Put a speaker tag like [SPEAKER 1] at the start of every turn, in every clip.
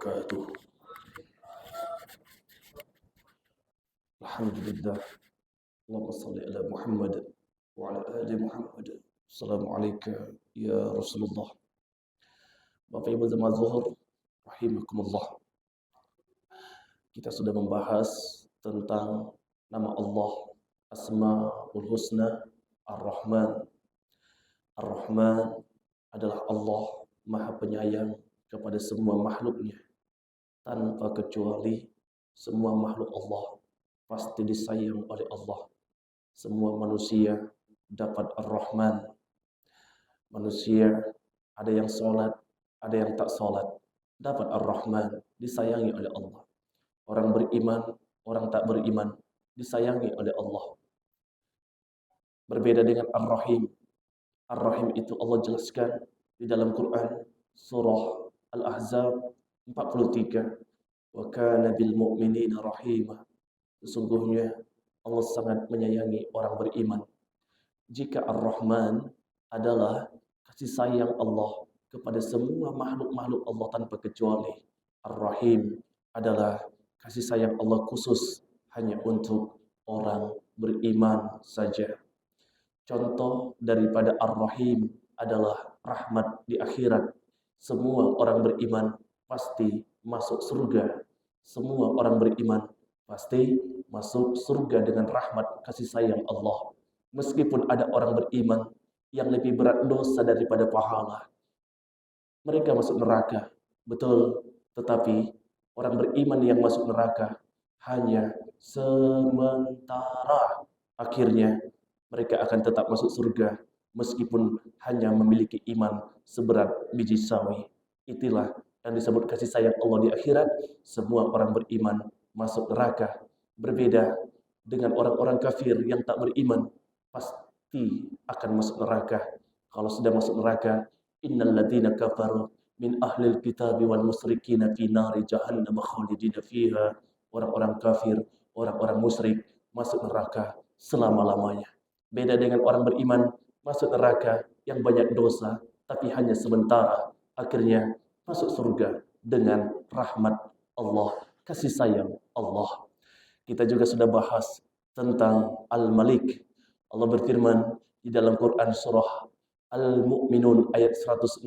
[SPEAKER 1] wabarakatuh. Alhamdulillah. Allahumma salli ala Muhammad wa ala ali Muhammad. Assalamualaikum ya Rasulullah. Bapak Ibu jemaah zuhur rahimakumullah. Kita sudah membahas tentang nama Allah, Asmaul Husna, Ar-Rahman. Ar-Rahman adalah Allah Maha Penyayang kepada semua makhluknya. Tanpa kecuali semua makhluk Allah pasti disayang oleh Allah. Semua manusia dapat Ar-Rahman. Manusia ada yang sholat, ada yang tak sholat, dapat Ar-Rahman, disayangi oleh Allah. Orang beriman, orang tak beriman, disayangi oleh Allah. Berbeda dengan Ar-Rahim. Ar-Rahim itu Allah jelaskan di dalam Quran surah Al-Ahzab 43. Wa kana bil mu'minina rahimah. Sesungguhnya Allah sangat menyayangi orang beriman. Jika Ar-Rahman adalah kasih sayang Allah kepada semua makhluk-makhluk Allah tanpa kecuali. Ar-Rahim adalah kasih sayang Allah khusus hanya untuk orang beriman saja. Contoh daripada Ar-Rahim adalah rahmat di akhirat. Semua orang beriman pasti masuk surga. Semua orang beriman pasti masuk surga dengan rahmat kasih sayang Allah. Meskipun ada orang beriman yang lebih berat dosa daripada pahala, mereka masuk neraka, betul. Tetapi orang beriman yang masuk neraka hanya sementara. Akhirnya mereka akan tetap masuk surga meskipun hanya memiliki iman seberat biji sawi. Itulah yang disebut kasih sayang Allah di akhirat. Semua orang beriman masuk neraka. Berbeda dengan orang-orang kafir yang tak beriman, pasti akan masuk neraka. Kalau sudah masuk neraka, innal ladzina kafaru min ahlil kitabi wal musyrikina fi nari jahannam khalidina fiha. Orang-orang kafir, orang-orang musyrik masuk neraka selama-lamanya. Beda dengan orang beriman masuk neraka yang banyak dosa tapi hanya sementara. Akhirnya masuk surga dengan rahmat Allah, kasih sayang Allah. Kita juga sudah bahas tentang Al-Malik. Allah berfirman di dalam Quran surah Al-Mu'minun ayat 116.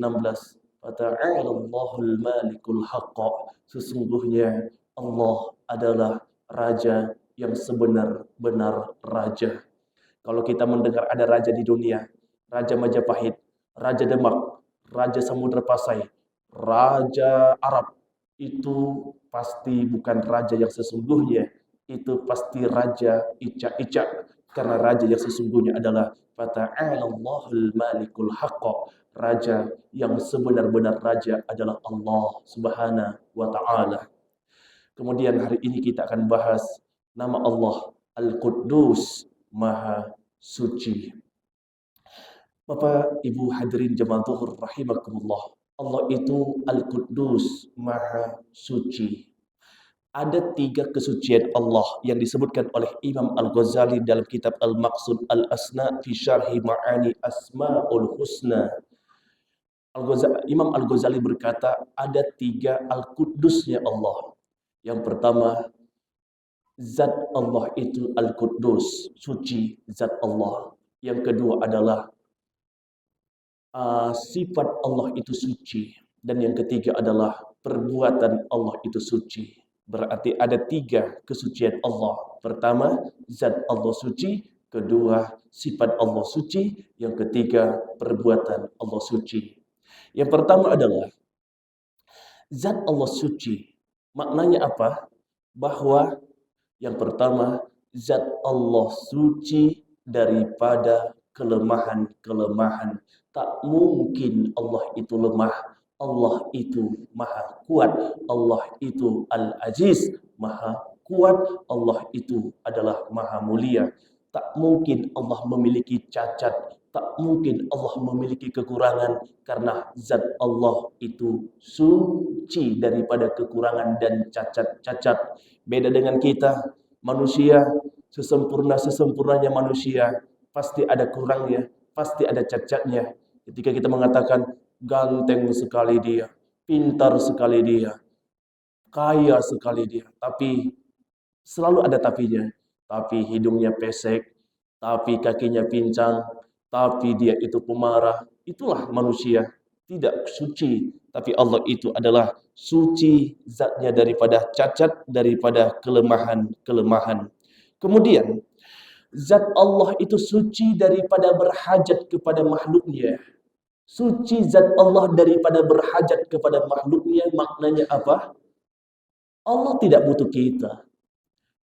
[SPEAKER 1] Fata'alallahul malikul haqqa. Sesungguhnya Allah adalah raja yang sebenar-benar raja. Kalau kita mendengar ada raja di dunia, Raja Majapahit, Raja Demak, Raja Samudra Pasai, Raja Arab, itu pasti bukan raja yang sesungguhnya. Itu pasti raja icak-icak. Karena raja yang sesungguhnya adalah Fata'alallahul malikul haqqa. Raja yang sebenar-benar raja adalah Allah Subhanahu wa ta'ala. Kemudian hari ini kita akan bahas nama Allah Al-Quddus, Maha Suci. Bapak, Ibu hadirin jemaah zuhur rahimakumullah. Allah itu Al-Quddus, Maha Suci. Ada 3 kesucian Allah yang disebutkan oleh Imam Al-Ghazali dalam kitab Al-Maqsud Al-Asna fi Syarhi Ma'ani Asma'ul Husna. Imam Al-Ghazali berkata ada 3 Al-Quddusnya Allah. Yang pertama, zat Allah itu Al-Quddus, suci zat Allah. Yang kedua adalah sifat Allah itu suci. Dan yang ketiga adalah perbuatan Allah itu suci. Berarti ada 3 kesucian Allah. Pertama, zat Allah suci. Kedua, sifat Allah suci. Yang ketiga, perbuatan Allah suci. Yang pertama adalah zat Allah suci. Maknanya apa? Bahwa yang pertama, zat Allah suci daripada kelemahan-kelemahan. Tak mungkin Allah itu lemah. Allah itu maha kuat. Allah itu Al-Aziz, maha kuat. Allah itu adalah maha mulia. Tak mungkin Allah memiliki cacat. Tak mungkin Allah memiliki kekurangan. Karena zat Allah itu suci daripada kekurangan dan cacat-cacat. Beda dengan kita, manusia, sesempurnanya manusia, pasti ada kurangnya, pasti ada cacatnya. Ketika kita mengatakan, ganteng sekali dia, pintar sekali dia, kaya sekali dia, tapi selalu ada tapinya. Tapi hidungnya pesek, tapi kakinya pincang, tapi dia itu pemarah. Itulah manusia, tidak suci. Tapi Allah itu adalah suci zatnya daripada cacat, daripada kelemahan-kelemahan. Kemudian, zat Allah itu suci daripada berhajat kepada makhluknya. Suci zat Allah daripada berhajat kepada makhluknya, maknanya apa? Allah tidak butuh kita.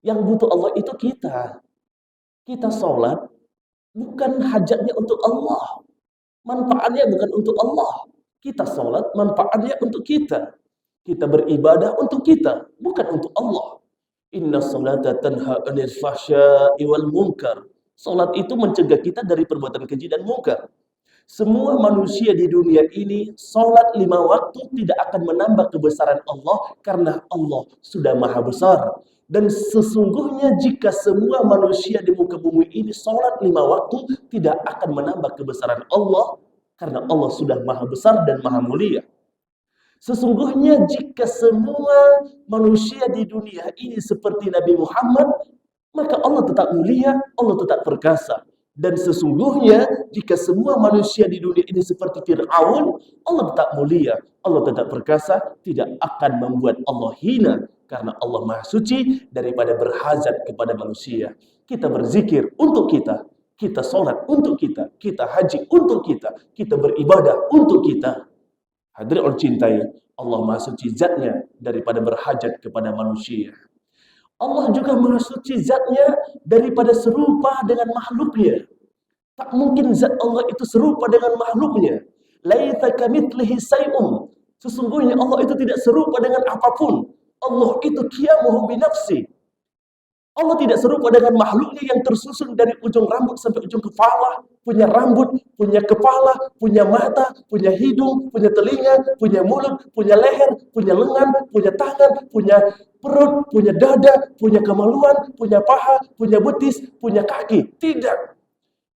[SPEAKER 1] Yang butuh Allah itu kita. Kita sholat bukan hajatnya untuk Allah. Manfaatnya bukan untuk Allah. Kita sholat manfaatnya untuk kita. Kita beribadah untuk kita, bukan untuk Allah. Inna salata tanha 'anil fahsya'i wal munkar. Salat itu mencegah kita dari perbuatan keji dan mungkar. Semua manusia di dunia ini salat 5 waktu tidak akan menambah kebesaran Allah karena Allah sudah maha besar. Dan sesungguhnya jika semua manusia di muka bumi ini salat 5 waktu tidak akan menambah kebesaran Allah karena Allah sudah maha besar dan maha mulia. Sesungguhnya jika semua manusia di dunia ini seperti Nabi Muhammad, maka Allah tetap mulia, Allah tetap perkasa. Dan sesungguhnya jika semua manusia di dunia ini seperti Fir'aun, Allah tetap mulia, Allah tetap perkasa, tidak akan membuat Allah hina. Karena Allah Maha Suci daripada berhajat kepada manusia. Kita berzikir untuk kita sholat untuk kita haji untuk kita beribadah untuk kita. Hadirin Allah cintai, Allah Maha Suci zatnya daripada berhajat kepada manusia. Allah juga Maha Suci zatnya daripada serupa dengan makhluknya. Tak mungkin zat Allah itu serupa dengan makhluknya. Laisa kamitslihi syai'un. Sesungguhnya Allah itu tidak serupa dengan apapun. Allah itu qiyamuhu binafsi. Allah tidak serupa dengan makhluknya yang tersusun dari ujung rambut sampai ujung kepala. Punya rambut, punya kepala, punya mata, punya hidung, punya telinga, punya mulut, punya leher, punya lengan, punya tangan, punya perut, punya dada, punya kemaluan, punya paha, punya betis, punya kaki. Tidak.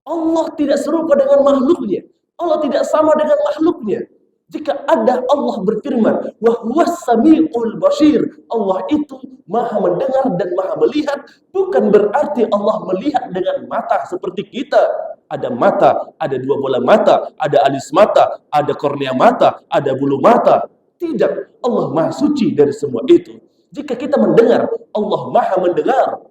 [SPEAKER 1] Allah tidak serupa dengan makhluknya. Allah tidak sama dengan makhluknya. Jika ada Allah berfirman, wa huwas samiul basir, Allah itu maha mendengar dan maha melihat, bukan berarti Allah melihat dengan mata seperti kita. Ada mata, ada 2 bola mata, ada alis mata, ada kornea mata, ada bulu mata. Tidak, Allah Maha Suci dari semua itu. Jika kita mendengar, Allah Maha mendengar.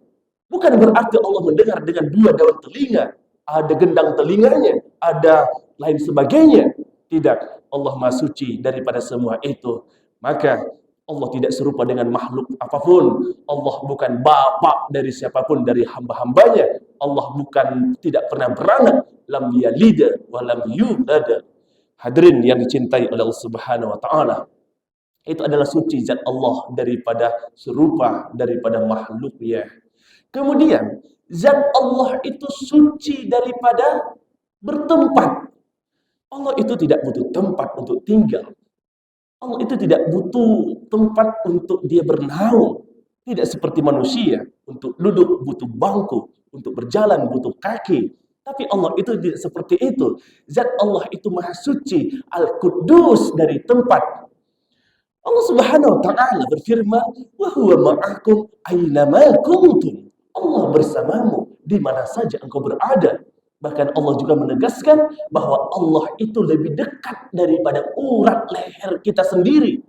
[SPEAKER 1] Bukan berarti Allah mendengar dengan 2 daun telinga, ada gendang telinganya, ada lain sebagainya. Tidak, Allah Maha Suci daripada semua itu. Maka Allah tidak serupa dengan makhluk apapun. Allah bukan bapak dari siapapun dari hamba-hambanya. Allah bukan tidak pernah beranak. Lam yalid wa lam yulad. Hadirin yang dicintai oleh Allah Subhanahu wa taala. Itu adalah suci zat Allah daripada serupa daripada makhluknya. Kemudian zat Allah itu suci daripada bertempat. Allah itu tidak butuh tempat untuk tinggal. Allah itu tidak butuh tempat untuk dia bernaung. Tidak seperti manusia. Untuk duduk butuh bangku. Untuk berjalan butuh kaki. Tapi Allah itu tidak seperti itu. Zat Allah itu Maha Suci. Al-Quddus dari tempat. Allah Subhanahu wa ta'ala berfirman, wa huwa ma'akum aynama kuntum. Allah bersamamu di mana saja engkau berada. Bahkan Allah juga menegaskan bahwa Allah itu lebih dekat daripada urat leher kita sendiri.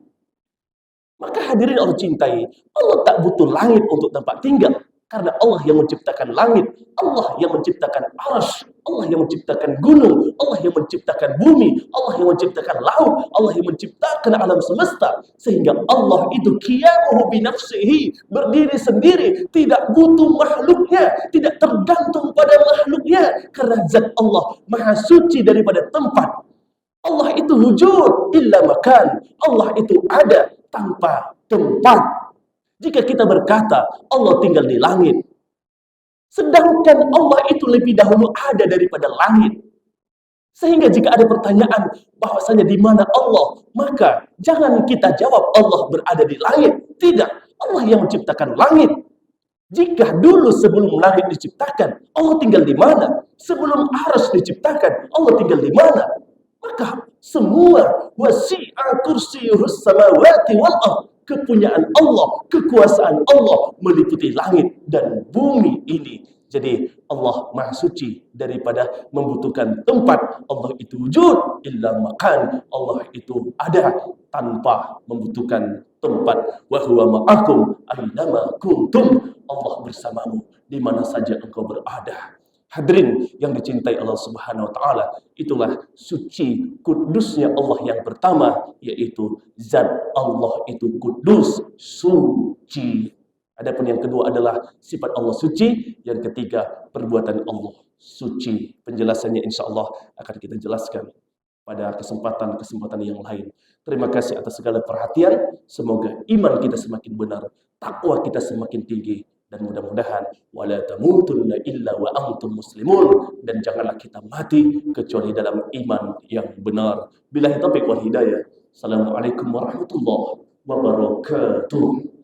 [SPEAKER 1] Maka hadirin Allah cintai, Allah tak butuh langit untuk tempat tinggal. Karena Allah yang menciptakan langit, Allah yang menciptakan arsy, Allah yang menciptakan gunung, Allah yang menciptakan bumi, Allah yang menciptakan laut, Allah yang menciptakan alam semesta. Sehingga Allah itu qiyamuhu binafsihi, berdiri sendiri, tidak butuh makhluknya, tidak tergantung pada makhluknya. Karena zat Allah Maha Suci daripada tempat. Allah itu wujud illa makan, Allah itu ada tanpa tempat. Jika kita berkata Allah tinggal di langit, sedangkan Allah itu lebih dahulu ada daripada langit. Sehingga jika ada pertanyaan bahwasanya di mana Allah, maka jangan kita jawab Allah berada di langit. Tidak, Allah yang menciptakan langit. Jika dulu sebelum langit diciptakan, Allah tinggal di mana? Sebelum arsy diciptakan, Allah tinggal di mana? Maka semua wasi'a kursiyyuhus samawati wal ardh. kepunyaan Allah, kekuasaan Allah meliputi langit dan bumi ini. Jadi Allah Maha Suci daripada membutuhkan tempat. Allah itu wujud illa makan. Allah itu ada tanpa membutuhkan tempat. Wa huwa ma'akum aynama kuntum. Allah bersamamu di mana saja engkau berada. Hadirin yang dicintai Allah Subhanahu wa taala, itulah suci kudusnya Allah yang pertama, yaitu zat Allah itu kudus, suci. Adapun yang kedua adalah sifat Allah suci, yang ketiga perbuatan Allah suci. Penjelasannya insyaallah akan kita jelaskan pada kesempatan-kesempatan yang lain. Terima kasih atas segala perhatian. Semoga iman kita semakin benar, takwa kita semakin tinggi, dan mudah-mudahan wala tamutunna illa wa antum muslimun, dan janganlah kita mati kecuali dalam iman yang benar. Billahi taufiq wal hidayah. Assalamualaikum warahmatullahi wabarakatuh.